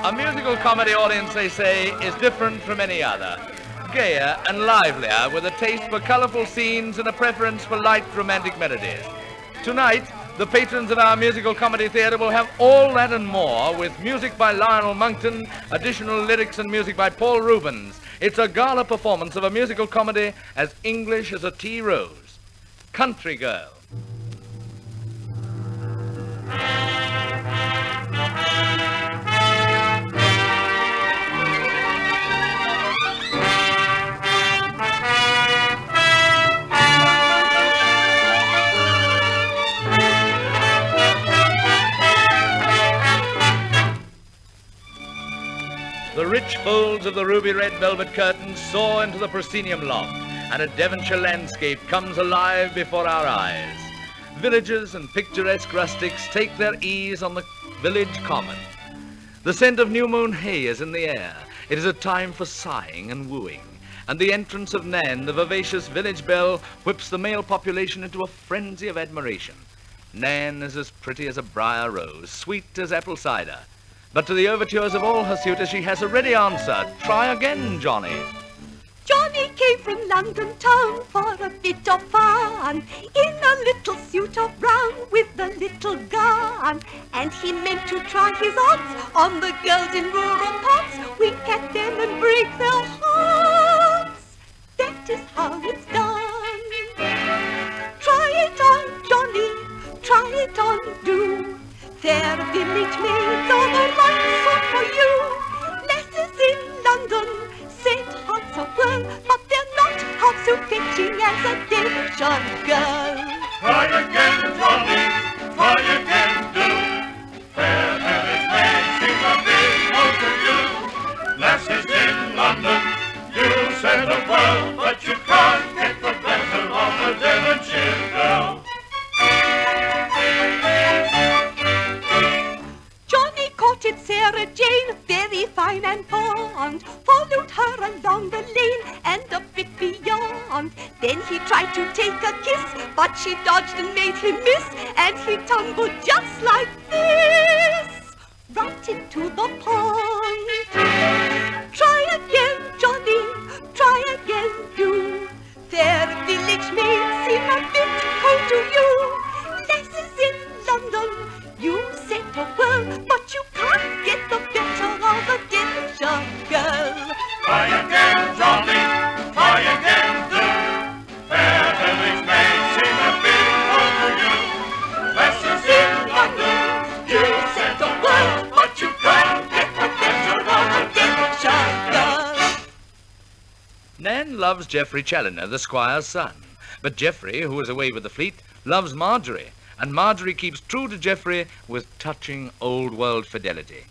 A musical comedy audience, they say, is different from any other. Gayer and livelier, with a taste for colourful scenes and a preference for light romantic melodies. Tonight, the patrons of our musical comedy theatre will have all that and more, with music by Lionel Monckton, additional lyrics and music by Paul Rubens. It's a gala performance of a musical comedy as English as a tea rose. Country Girl. The rich folds of the ruby-red velvet curtains soar into the proscenium loft, and a Devonshire landscape comes alive before our eyes. Villagers and picturesque rustics take their ease on the village common. The scent of new moon hay is in the air. It is a time for sighing and wooing, and the entrance of Nan, the vivacious village belle, whips the male population into a frenzy of admiration. Nan is as pretty as a briar rose, sweet as apple cider. But to the overtures of all her suitors, she has a ready answer. Try again, Johnny. Johnny came from London town for a bit of fun, in a little suit of brown with a little gun. And he meant to try his odds on the girls in rural parts, wink at them and break their hearts. That is how it's done. Try it on, Johnny, try it on, do. Fair village maids are the right sort for you. Lasses in London set hearts a whirl, but they're not half so fetching as a Devonshire girl. Try again, Johnny, try again, do. Fair village maids seem a bit more to you. Lasses in London, you set a whirl, but you can't get the better of a Devonshire girl. Courted Sarah Jane, very fine and fond, followed her along the lane and a bit beyond. Then he tried to take a kiss, but she dodged and made him miss, and he tumbled just like this, right into the pond. Try again, Johnny, try again, do. Fair village maids seem a bit cold to you. Lasses in London, you set a whirl, but you can't get the better of a Devonshire girl. Try again, Johnny, try again, do. Fair village maids seem a bit cold to you. Lasses in London, you set a whirl, but you can't get the better of a Devonshire girl. Nan loves Geoffrey Challoner, the squire's son. But Geoffrey, who is away with the fleet, loves Marjorie. And Marjorie keeps true to Geoffrey with touching old-world fidelity.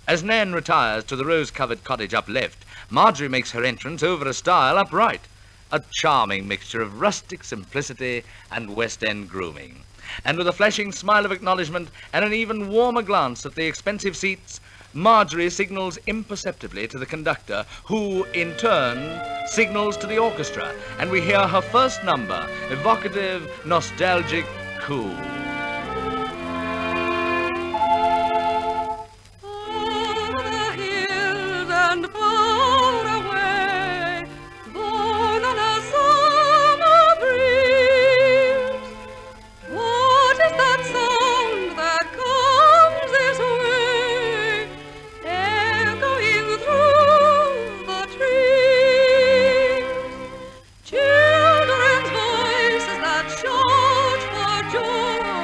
As Nan retires to the rose-covered cottage up left, Marjorie makes her entrance over a stile up right, a charming mixture of rustic simplicity and West End grooming. And with a flashing smile of acknowledgement and an even warmer glance at the expensive seats, Marjorie signals imperceptibly to the conductor, who, in turn, signals to the orchestra, and we hear her first number, evocative, nostalgic, cool. Over the hills and far away, borne on a summer breeze. What is that sound that comes this way, echoing through the trees? Children's voices that shout for joy.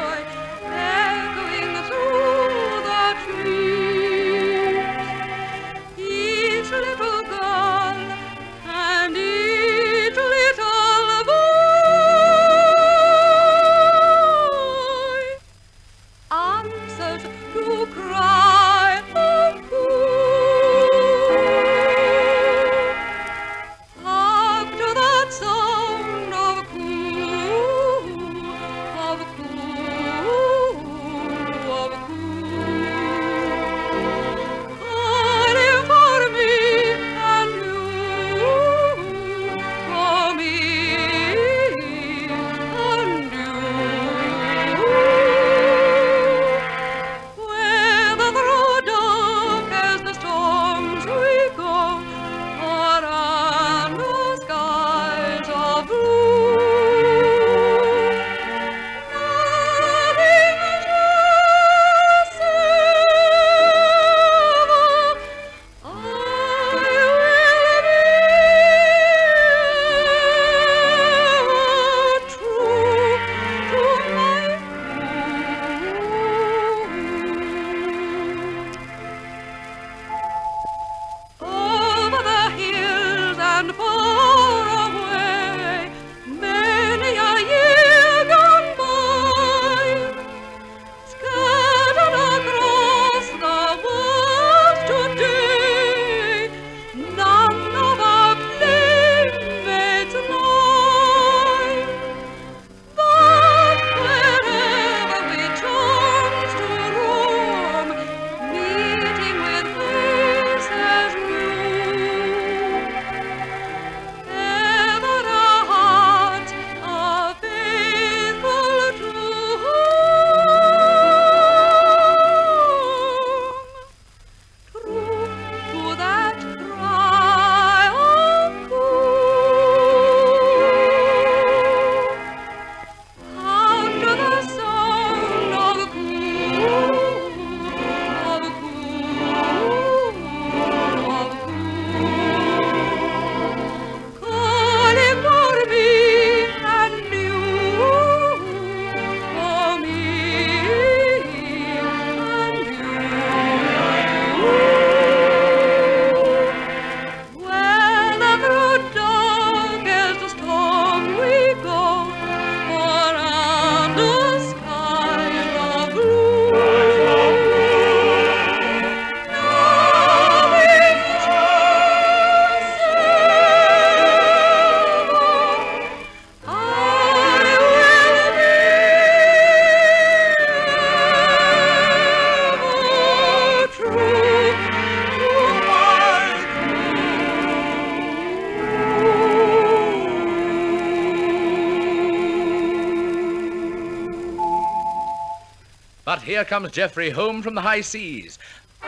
But here comes Geoffrey home from the high seas.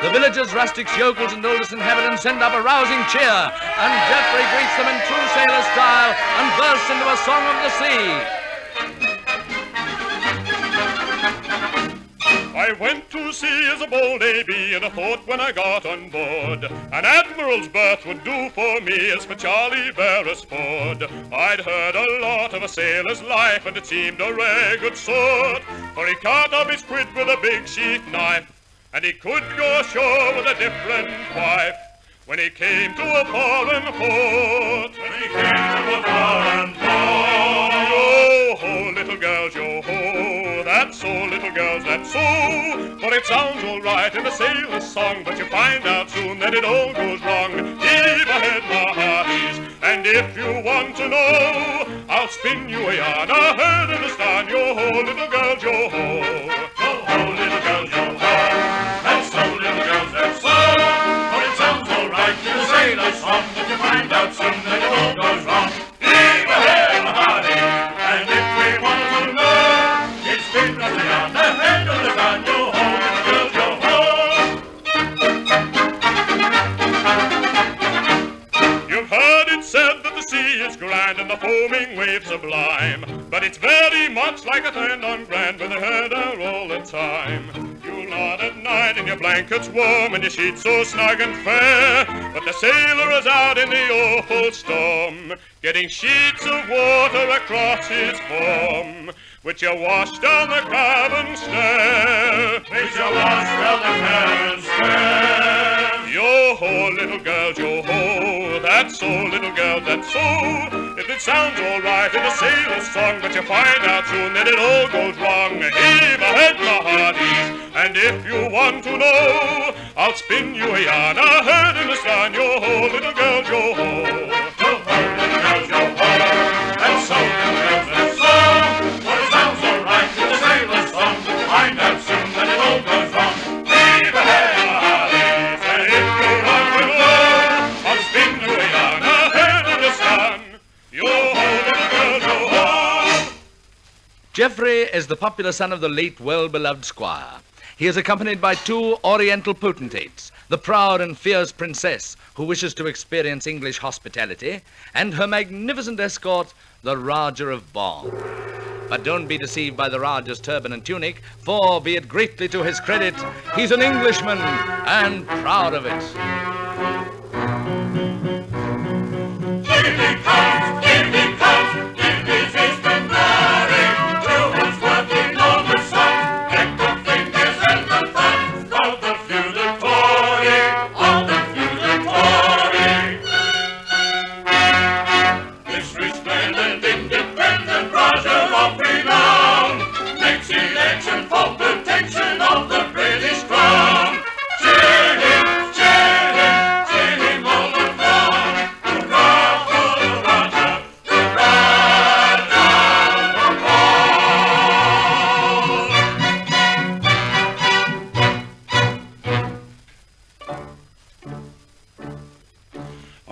The villagers, rustics, yokels, and oldest inhabitants send up a rousing cheer, and Geoffrey greets them in true sailor style and bursts into a song of the sea. I went to sea as a bold A.B. and I thought when I got on board an admiral's berth would do for me as for Charlie Beresford. I'd heard a lot of a sailor's life and it seemed a rare good sort, for he cut up his quid with a big sheath knife and he could go ashore with a different wife. When he came to a foreign port, yo-ho, little girls, yo-ho, that's so, little girls, that's so. For it sounds all right in a sailor's song, but you find out soon that it all goes wrong. Heave ahead, my hearties, and if you want to know, I'll spin you a yarn ahead in the stand. Yo-ho, little girls, yo-ho, yo-ho, little girls, yo-ho, that's so, little girls, that's so. For it sounds all right in a sailor's song, but you find out soon that it all goes wrong. Heave ahead, my hearties, and if we want to know, it's spin us a yarn ahead of the stand. Yo-ho, little girls, yo-ho. You've heard it said that the sea is grand and the foaming waves sublime, but it's very much like a turn-on grand when the herd are all the time. You'll nod at night and your blanket's warm and your sheets so snug and fair, but the sailor is out in the awful storm, getting sheets of water across his form, which you wash down the cabin stair, which you wash down the cabin stair. Yo-ho, little girls, yo-ho, that's so, little girls, that's so. If it sounds all right in a sailor's song, but you find out soon that it all goes wrong. Heave ahead, my hearties, and if you want to know, I'll spin you a yarn ahead in the stand. Yo-ho, little girls, yo-ho, yo-ho, little girls, yo-ho, that's so, little girls, that's so. For it sounds all right in a sailor's song, but you find out soon that it all goes wrong. Heave ahead, my hearties, and if you want to know, I'll spin you a yarn ahead in the stand. Yo-ho, little girls, yo-ho. Geoffrey is the popular son of the late well-beloved squire. He is accompanied by two oriental potentates, the proud and fierce princess who wishes to experience English hospitality, and her magnificent escort, the Rajah of Bong. But don't be deceived by the Rajah's turban and tunic, for, be it greatly to his credit, he's an Englishman and proud of it. Here he comes, in his haste and glory, to his working on the sun, deck the fingers and the thumbs of the feudatory, This resplendent, independent Rajah of renown makes election for protection of the British crown. Cheer him, all the throng. Hurrah for the Rajah, the Rajah of Bong.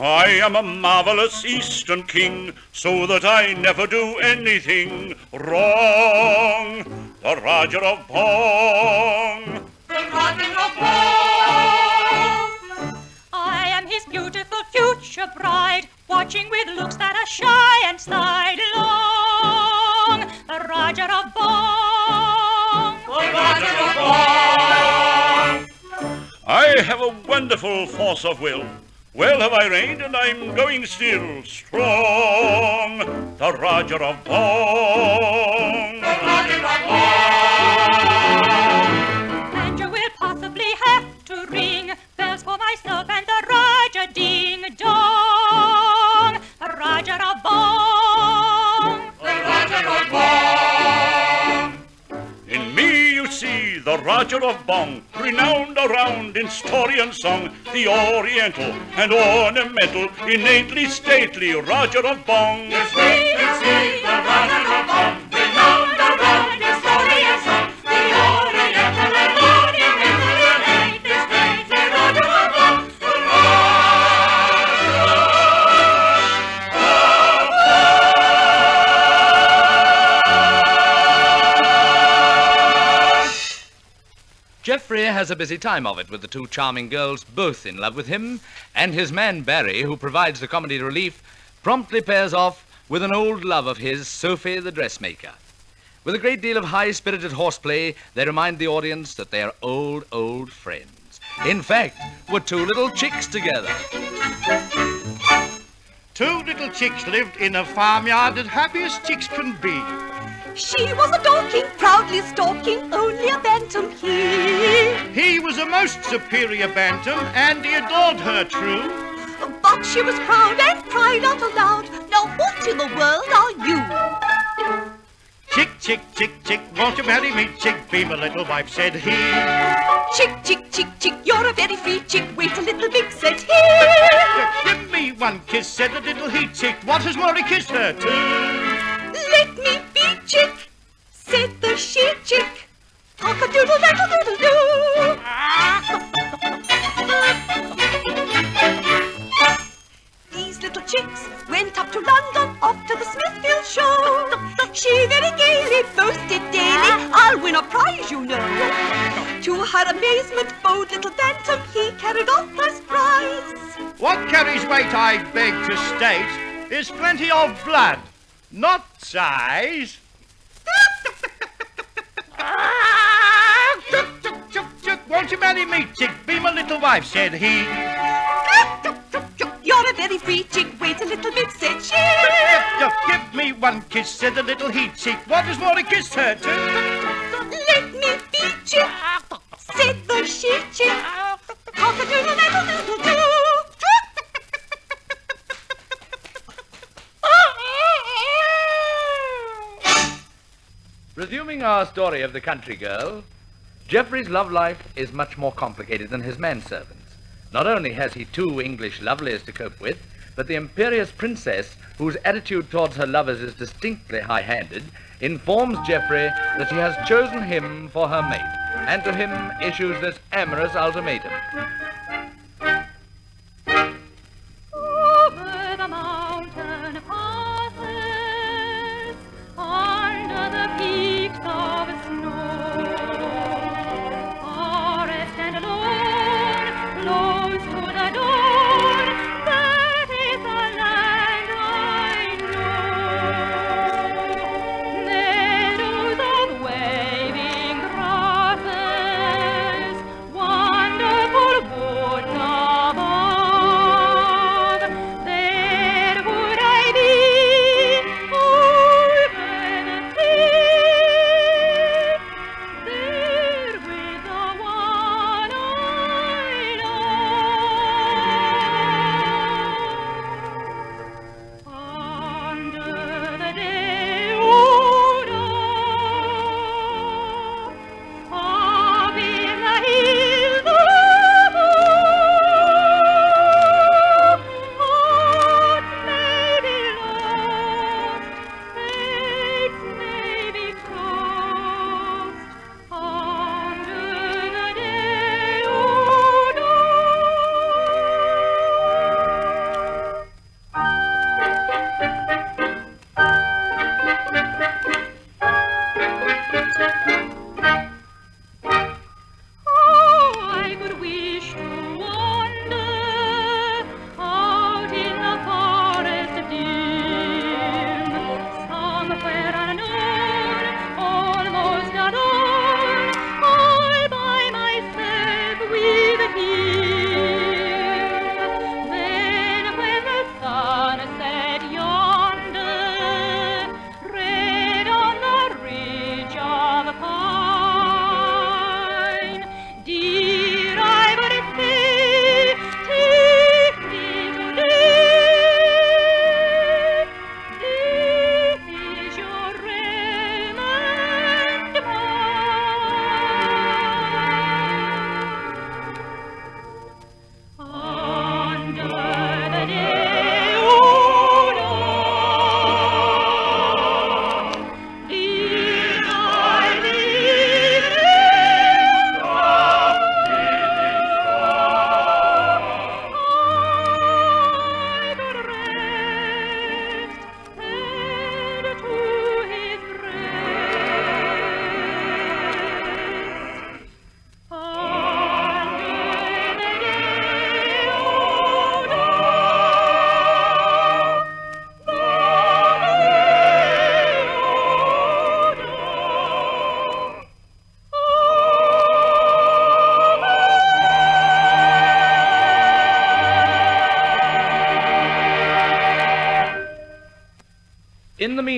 I am a marvelous Eastern king, so that I never do anything wrong. The Rajah of Bong. The Rajah of Bong. I am his beautiful future bride, watching with looks that are shy and sidelong. The Rajah of Bong. The Rajah of Bong. I have a wonderful force of will. Well have I reigned, and I'm going still strong. The Rajah of Bong. The Rajah of Bong. And you will possibly have to ring bells for myself and the Rajah ding dong. The Rajah of Bong. The Rajah of Bong. In me you see the Rajah of Bong, renowned around in story and song, the oriental and ornamental, innately stately Rajah of Bong. Yes, we can see the Rajah of Bong, renowned around in story and song, the oriental and ornamental, innately stately Rajah of Bong. The Rajah of Bong. Geoffrey has a busy time of it with the two charming girls both in love with him, and his man Barry, who provides the comedy relief, promptly pairs off with an old love of his, Sophie the dressmaker. With a great deal of high-spirited horseplay, they remind the audience that they are old, old friends. In fact, we're two little chicks together. Two little chicks lived in a farmyard as happy as chicks can be. She was a dorking, proudly stalking only a bantam He was a most superior bantam, and he adored her true. But she was proud and cried out aloud, "Now what in the world are you?" Chick, chick, chick, chick, won't you marry me, chick? Be my little wife, said he. Chick, chick, chick, chick, you're a very free chick. Wait a little bit, said he. Give me one kiss, said the little he chick. What has more, he kissed her too? Let me be chick, said the she chick. Cock-a-doodle-daddle-doodle-doo. These little chicks went up to London, off to the Smithfield show. She very gaily boasted daily, "I'll win a prize, you know." To her amazement, bold little bantam, he carried off first prize. What carries weight, I beg to state, is plenty of blood, not size. Won't you marry me, chick? Be my little wife, said he. You're a very free chick. Wait a little bit, said she. Give me one kiss, said the little he chick. What is more, he kissed her too? Let me be chick, said the she chick. Cock-a-doodle-daddle-doodle-doo. Resuming our story of the country girl, Geoffrey's love life is much more complicated than his manservants. Not only has he two English lovelies to cope with, but the imperious princess, whose attitude towards her lovers is distinctly high-handed, informs Geoffrey that she has chosen him for her mate, and to him issues this amorous ultimatum. Over the mountain passes, under the peaks of snow, forest and alone, close to the dawn, that is the land I know. Meadows of waving grasses, wonderful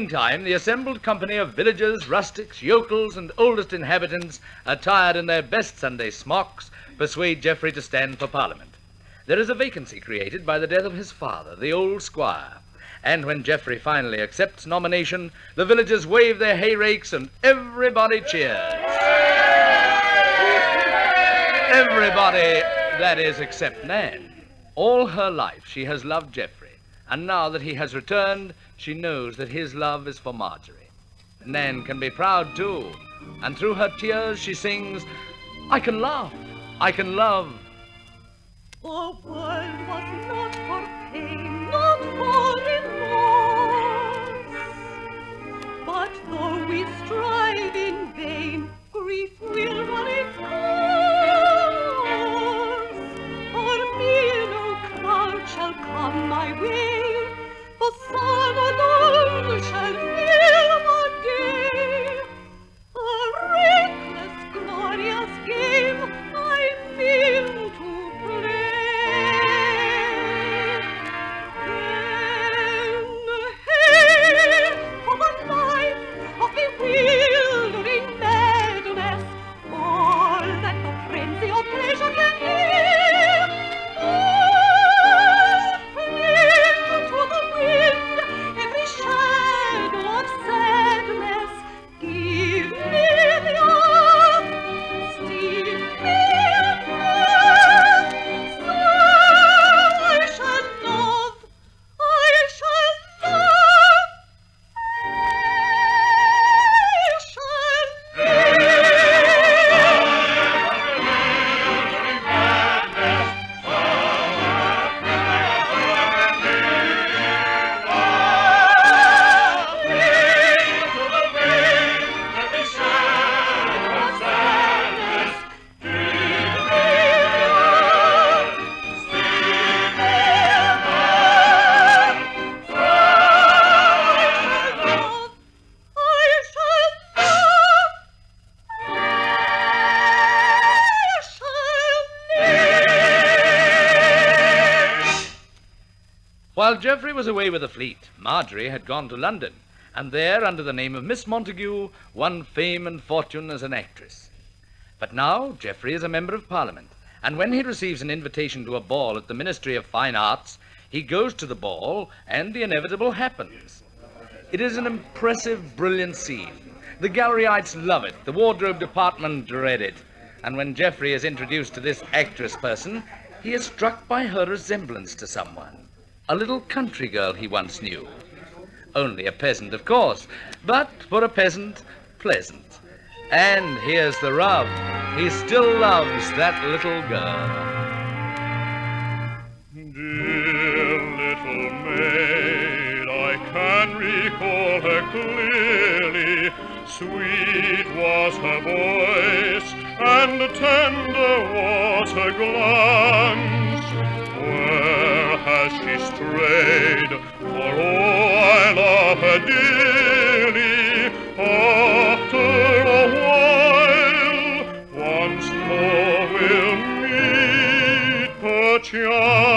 meantime, the assembled company of villagers, rustics, yokels, and oldest inhabitants, attired in their best Sunday smocks, persuade Geoffrey to stand for Parliament. There is a vacancy created by the death of his father, the old squire, and when Geoffrey finally accepts nomination, the villagers wave their hay rakes and everybody cheers. Everybody, that is, except Nan. All her life she has loved Geoffrey, and now that he has returned, she knows that his love is for Marjorie. Nan can be proud too, and through her tears she sings, "I can laugh, I can love." The world was not for pain, not for remorse. But though we strive in vain, grief will run its course. For me no cloud shall come my way, the sun alone shall fill the day. A reckless, glorious game I mean to play. While Geoffrey was away with the fleet, Marjorie had gone to London, and there, under the name of Miss Montague, won fame and fortune as an actress. But now Geoffrey is a member of Parliament, and when he receives an invitation to a ball at the Ministry of Fine Arts, he goes to the ball, and the inevitable happens. It is an impressive, brilliant scene. The galleriites love it, the wardrobe department dread it, and when Geoffrey is introduced to this actress person, he is struck by her resemblance to someone. A little country girl he once knew. Only a peasant, of course, but for a peasant, pleasant. And here's the rub. He still loves that little girl. Dear little maid, I can recall her clearly. Sweet was her voice, and tender was her glance. Where has she strayed? For oh, I love her dearly. After a while, once more we'll meet perchance.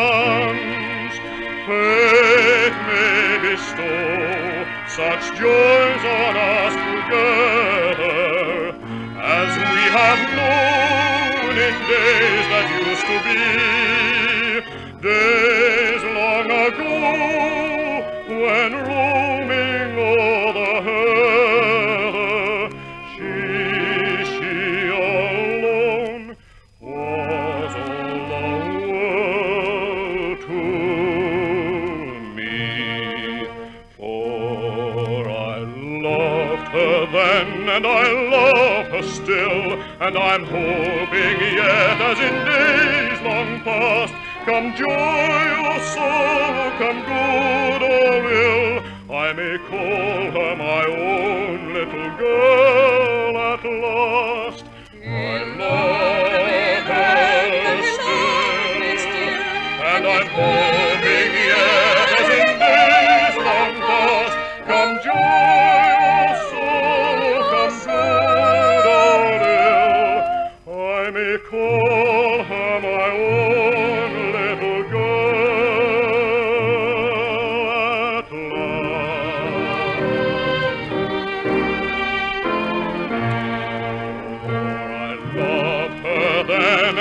Fate may bestow such joys on us together as we have known in days that used to be. Days long ago, when roaming o'er the heather, she alone was all the world to me. For I loved her then, and I love her still, and I'm hoping yet, as in days long past, come joy or sorrow, come good or ill, I may call her my own little girl at last. I love her still, and I'm hoping yet, as in days long past, come joy or sorrow, come good or ill, I may call her my own little girl at last.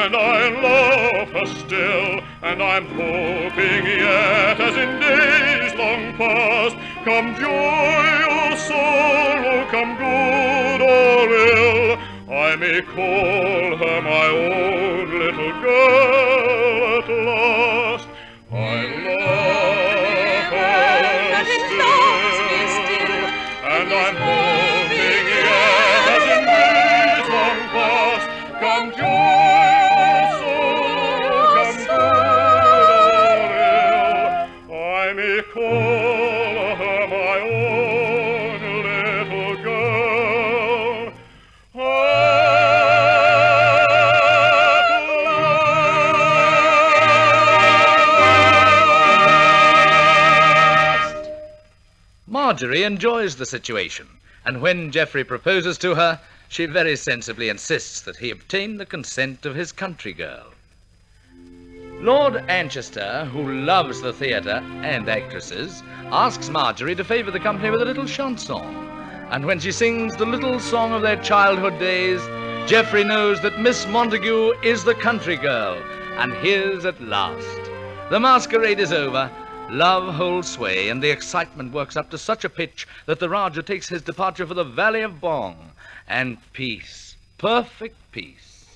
and I love her still, and I'm hoping yet, as in days long past, come joy or sorrow, come good or ill, I may call her my own little girl at last. I love her still, and I'm hoping yet, as in days long past, come joy or sorrow, come good or ill, I may call her my own little girl. Marjorie enjoys the situation, and when Geoffrey proposes to her, she very sensibly insists that he obtain the consent of his country girl. Lord Anchester, who loves the theatre and actresses, asks Marjorie to favour the company with a little chanson, and when she sings the little song of their childhood days, Geoffrey knows that Miss Montague is the country girl, and here's at last. The masquerade is over. Love holds sway, and the excitement works up to such a pitch that the Rajah takes his departure for the Valley of Bong. And peace, perfect peace.